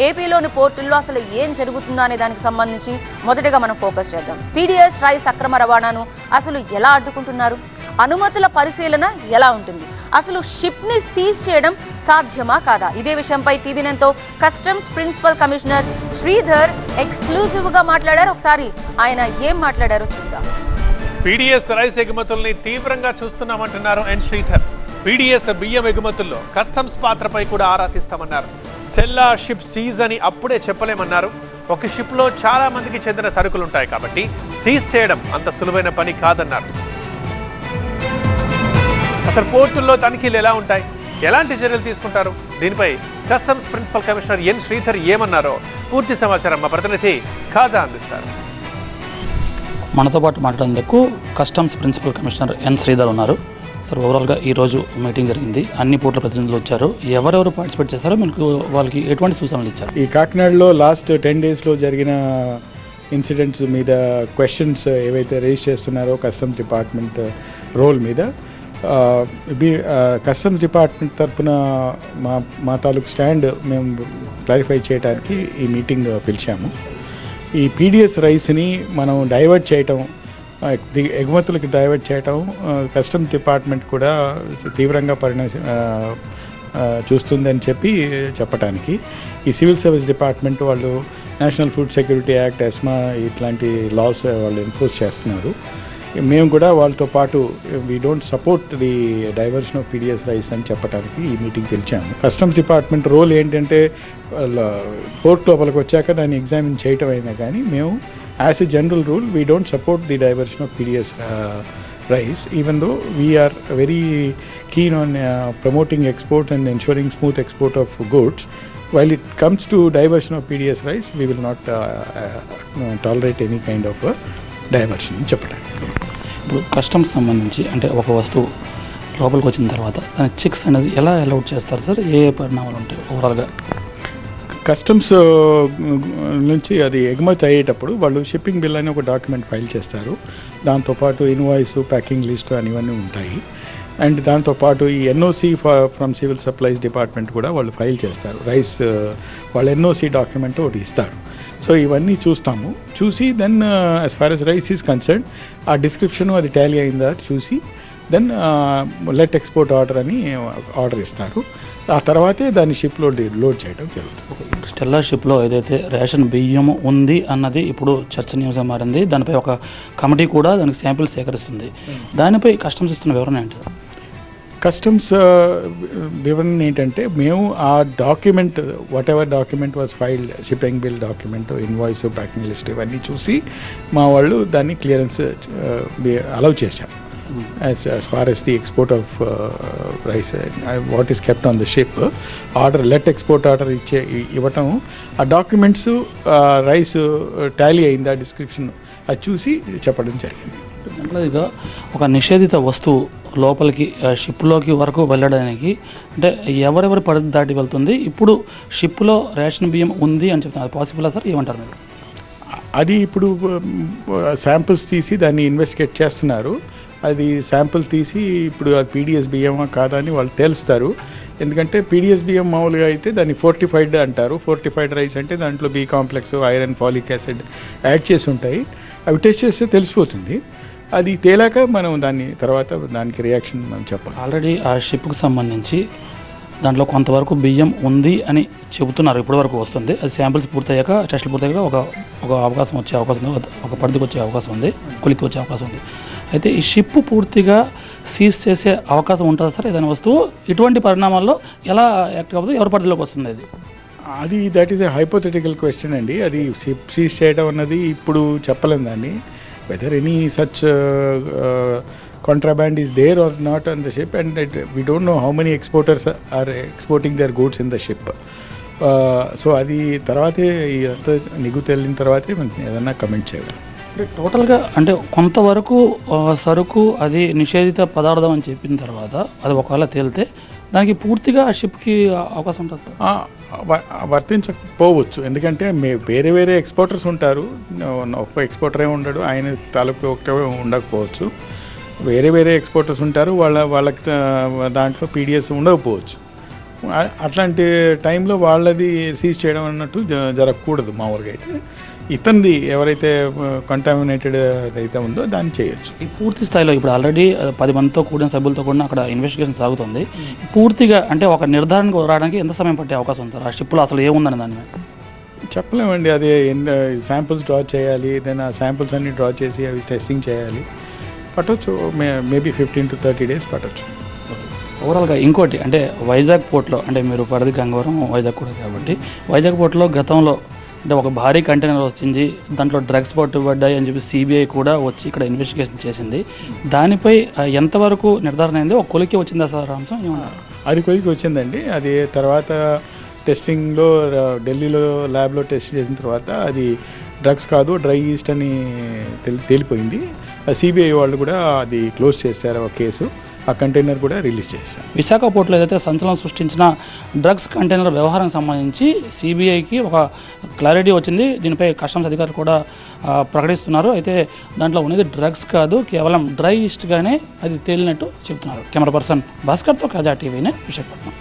ఏపీలోని పోర్టుల్లో అసలు ఏం జరుగుతుందో అనే దానికి సంబంధించి మొదటగా మనం ఫోకస్ చేద్దాం. పీడీఎస్ రైస్ అక్రమ రవాణాను అసలు ఎలా అడ్డుకుంటున్నారు? అనుమతుల పరిశీలన ఎలా ఉంటుంది? అసలు షిప్ ని సీజ్ చేయడం సాధ్యమా కాదా? ఇదే విషయంపై టీవీ9తో customs principal commissioner Sridhar exclusive గా మాట్లాడారు. ఒకసారి ఆయన ఏం మాట్లాడారో చూద్దాం. పీడీఎస్ రైస్ ఎగుమతుల్ని తీవ్రంగా చూస్తున్నామంటున్నారు ఎన్ శ్రీధర్. పీడీఎస్ బియ్యం ఎగుమతుల్లో కస్టమ్స్ పాత్రపై కూడా ఆరా తీస్తామన్నారు. స్టెల్లా షిప్ సీజ్ అని అప్పుడే చెప్పలేమన్నారు. ఒక షిప్లో చాలా మందికి చెందిన సరుకులుంటాయి కాబట్టి సీజ్ చేయడం అంత సులువైన పని కాదన్నారు. అసలు పోర్టుల్లో తనిఖీలు ఎలా ఉంటాయి, ఎలాంటి చర్యలు తీసుకుంటారు, దీనిపై customs principal commissioner N Sridhar ఏమన్నారో పూర్తి సమాచారం మా ప్రతినిధి ఖాజా అందిస్తారు. మనతో పాటు మాట్లాడేందుకు customs principal commissioner N Sridhar ఉన్నారు. సార్, ఓవరాల్గా ఈరోజు మీటింగ్ జరిగింది, అన్ని పోర్టుల ప్రతినిధులు వచ్చారు. ఎవరెవరు పార్టిసిపేట్ చేశారో మీకు వాళ్ళకి ఎటువంటి సూచనలు ఇచ్చారు? ఈ కాకినాడలో లాస్ట్ 10 డేస్లో జరిగిన ఇన్సిడెంట్స్ మీద క్వశ్చన్స్ ఏవైతే రేజ్ చేస్తున్నారో కస్టమ్స్ డిపార్ట్మెంట్ రోల్ మీద కస్టమ్స్ డిపార్ట్మెంట్ తరఫున మా తాలూకు స్టాండ్ మేము క్లారిఫై చేయడానికి ఈ మీటింగ్ పిలిచాము. ఈ పీడీఎస్ రైస్ని మనం డైవర్ట్ చేయటం, ఎగుమతులకు డైవర్ట్ చేయటం కస్టమ్స్ డిపార్ట్మెంట్ కూడా తీవ్రంగా చూస్తుందని చెప్పడానికి ఈ సివిల్ సర్వీస్ డిపార్ట్మెంట్ వాళ్ళు national food security act, ESMA ఇట్లాంటి లాస్ వాళ్ళు ఎన్ఫోర్స్ చేస్తున్నారు. మేము కూడా వాళ్ళతో పాటు we don't support the diversion of PDS rice అని చెప్పడానికి ఈ మీటింగ్ పిలిచాము. కస్టమ్స్ డిపార్ట్మెంట్ రోల్ ఏంటంటే పోర్ట్ లోపలికి వచ్చాక దాన్ని ఎగ్జామిన్ చేయటం అయినా కానీ మేము as a general rule we don't support the diversion of PDS rice even though we are very keen on promoting export and ensuring smooth export of goods. While it comes to diversion of PDS rice, we will not tolerate any kind of diversion. ఇప్పుడు customs సంబంధించి అంటే ఒక వస్తువు లోపలికి వచ్చిన తర్వాత దాని checks అనేది ఎలా అలౌట్ చేస్తారు సార్? ఏ పరిణామాలు ఉంటాయి ఓవరాల్గా? కస్టమ్స్ నుంచి అది ఎగుమతి అయ్యేటప్పుడు వాళ్ళు షిప్పింగ్ బిల్ అని ఒక డాక్యుమెంట్ ఫైల్ చేస్తారు. దాంతోపాటు ఇన్వాయిస్, ప్యాకింగ్ లిస్ట్ అని ఇవన్నీ ఉంటాయి. అండ్ దాంతోపాటు ఈ NOC from civil supplies department కూడా వాళ్ళు ఫైల్ చేస్తారు. రైస్ వాళ్ళ ఎన్ఓసి డాక్యుమెంట్ ఒకటి ఇస్తారు. సో ఇవన్నీ చూసి then as far as rice is concern ఆ డిస్క్రిప్షన్ అది టాలీ అయిందా చూసి దెన్ లెట్ ఎక్స్పోర్ట్ ఆర్డర్ అని ఆర్డర్ ఇస్తారు. ఆ తర్వాతే దాన్ని షిప్లో లోడ్ చేయడం జరుగుతుంది. స్టెల్లా షిప్లో ఏదైతే రేషన్ బియ్యం ఉంది అన్నది ఇప్పుడు చర్చనీయాంశంగా మారింది. దానిపై ఒక కమిటీ కూడా దానికి శాంపిల్ సేకరిస్తుంది. దానిపై కస్టమ్స్ ఇస్తున్న వివరణ ఏంటి? కస్టమ్స్ వివరణ ఏంటంటే మేము ఆ document what ever document was filed, shipping bill document, invoice, packing list ఇవన్నీ చూసి మా వాళ్ళు దాన్ని క్లియరెన్స్ అలౌ చేశారు. As far as the export of rice, what is kept on the ship, let export order ఇవ్వటం, ఆ డాక్యుమెంట్స్ రైస్ టాలీ అయింది, ఆ డిస్క్రిప్షన్ అది చూసి చెప్పడం జరిగింది. ఇక ఒక నిషేధిత వస్తువు లోపలికి షిప్లోకి వరకు వెళ్ళడానికి అంటే ఎవరెవరి పరిధి దాటి వెళ్తుంది? ఇప్పుడు షిప్లో రేషన్ బియ్యం ఉంది అని చెప్తున్నారు, అది పాసిబులా సార్? ఏమంటారు మీరు? అది ఇప్పుడు శాంపిల్స్ తీసి దాన్ని ఇన్వెస్టిగేట్ చేస్తున్నారు. అది శాంపుల్ తీసి ఇప్పుడు అది పీడీఎస్ బియ్యమా కాదా అని వాళ్ళు తెలుస్తారు. ఎందుకంటే పీడీఎస్ బియ్యం మామూలుగా అయితే దాన్ని ఫోర్టిఫైడ్ అంటారు. ఫోర్టిఫైడ్ రైస్ అంటే దాంట్లో B complex, iron, folic acid add చేసి ఉంటాయి. అవి టెస్ట్ చేస్తే తెలిసిపోతుంది. అది తేలాక మనం దానికి రియాక్షన్ మనం చెప్పాలి. ఆల్రెడీ ఆ షిప్కి సంబంధించి దాంట్లో కొంతవరకు బియ్యం ఉంది అని చెబుతున్నారు, ఇప్పటి వరకు వస్తుంది. అది శాంపిల్స్ పూర్తయ్యాక, టెస్టులు పూర్తయ్యాక ఒక అవకాశం వచ్చే అవకాశం ఉంది, ఒక పరిధికి వచ్చే అవకాశం ఉంది, కొలిక్కి వచ్చే అవకాశం ఉంది. అయితే ఈ షిప్ పూర్తిగా సీజ్ చేసే అవకాశం ఉంటుందా సార్? ఏదైనా వస్తువు ఇటువంటి పరిణామాల్లో ఎలా యాక్ట్ అవుతుంది, ఎవరి పరిధిలోకి వస్తుంది? అది that is a hypothetical question అండి. అది షిప్ సీజ్ చేయడం అన్నది ఇప్పుడు చెప్పలేము దాన్ని. Weather any such contraband is there or not on the ship, and we don't know how many exporters are exporting their goods in the ship. So అది తర్వాతే నిగు తెలియని తర్వాతే మనం ఏదన్నా కమెంట్ చేయగలం. టోటల్గా అంటే కొంతవరకు సరుకు అది నిషేధిత పదార్థం అని చెప్పిన తర్వాత అది ఒకవేళ తేలితే దానికి పూర్తిగా షిప్కి అవకాశం ఉంటుంది? వర్తించకపోవచ్చు. ఎందుకంటే వేరే వేరే ఎక్స్పోర్టర్స్ ఉంటారు. ఒక్క ఎక్స్పోర్టరే ఉండడు, ఆయన తాలూకు ఒకటే ఉండకపోవచ్చు. వేరే వేరే ఎక్స్పోర్టర్స్ ఉంటారు, వాళ్ళకి దాంట్లో పీడిఎస్ ఉండకపోవచ్చు. అట్లాంటి టైంలో వాళ్ళది సీజ్ చేయడం అన్నట్టు జరగకూడదు మామూలుగా అయితే. ఇతంది ఎవరైతే కంటామినేటెడ్ అయితే ఉందో దాన్ని చేయొచ్చు. ఈ పూర్తి స్థాయిలో ఇప్పుడు ఆల్రెడీ 10 మందితో కూడిన సభ్యులతో కూడిన అక్కడ ఇన్వెస్టిగేషన్ సాగుతుంది. పూర్తిగా అంటే ఒక నిర్ధారణకు రావడానికి ఎంత సమయం పట్టే అవకాశం ఉంది సార్? ఆ షిప్లో అసలు ఏముందని దాని మీద చెప్పలేమండి. అది శాంపుల్స్ డ్రా చేయాలి, దెన్ ఆ శాంపుల్స్ అన్ని డ్రా చేసి అవి టెస్టింగ్ చేయాలి. పట్టవచ్చు, మేబీ 15 to 30 days పట్టవచ్చు. ఓవరాల్గా ఇంకోటి అంటే వైజాగ్ పోర్ట్లో, అంటే మీరు పరిధి గంగవరం వైజాగ్ కూడా కాబట్టి వైజాగ్ పోర్ట్లో గతంలో అంటే ఒక భారీ కంటైనర్ వచ్చింది, దాంట్లో డ్రగ్స్ పట్టుబడ్డాయి అని చెప్పి సిబిఐ కూడా వచ్చి ఇక్కడ ఇన్వెస్టిగేషన్ చేసింది. దానిపై ఎంతవరకు నిర్ధారణ అయింది? ఒక కొలికి వచ్చిందా సార్ అంశం ఏమన్నారు? అది కొలికి వచ్చిందండి. అది తర్వాత టెస్టింగ్లో ఢిల్లీలో ల్యాబ్లో టెస్ట్ చేసిన తర్వాత అది డ్రగ్స్ కాదు, డ్రై ఈస్ట్ అని తేలిపోయింది. సిబిఐ వాళ్ళు కూడా అది క్లోజ్ చేశారు ఆ కేసు. ఆ కంటైనర్ కూడా రిలీజ్ చేశారు. విశాఖ పోర్టులో ఏదైతే సంచలనం సృష్టించిన డ్రగ్స్ కంటైనర్ వ్యవహారం సంబంధించి సిబిఐకి ఒక క్లారిటీ వచ్చింది. దీనిపై కస్టమ్స్ అధికారులు కూడా ప్రకటిస్తున్నారు. అయితే దాంట్లో ఉన్నది డ్రగ్స్ కాదు, కేవలం డ్రై ఈస్ట్గానే అది తేలినట్టు చెబుతున్నారు. కెమెరా పర్సన్ భాస్కర్తో కాజా టీవీనే విశాఖపట్నం.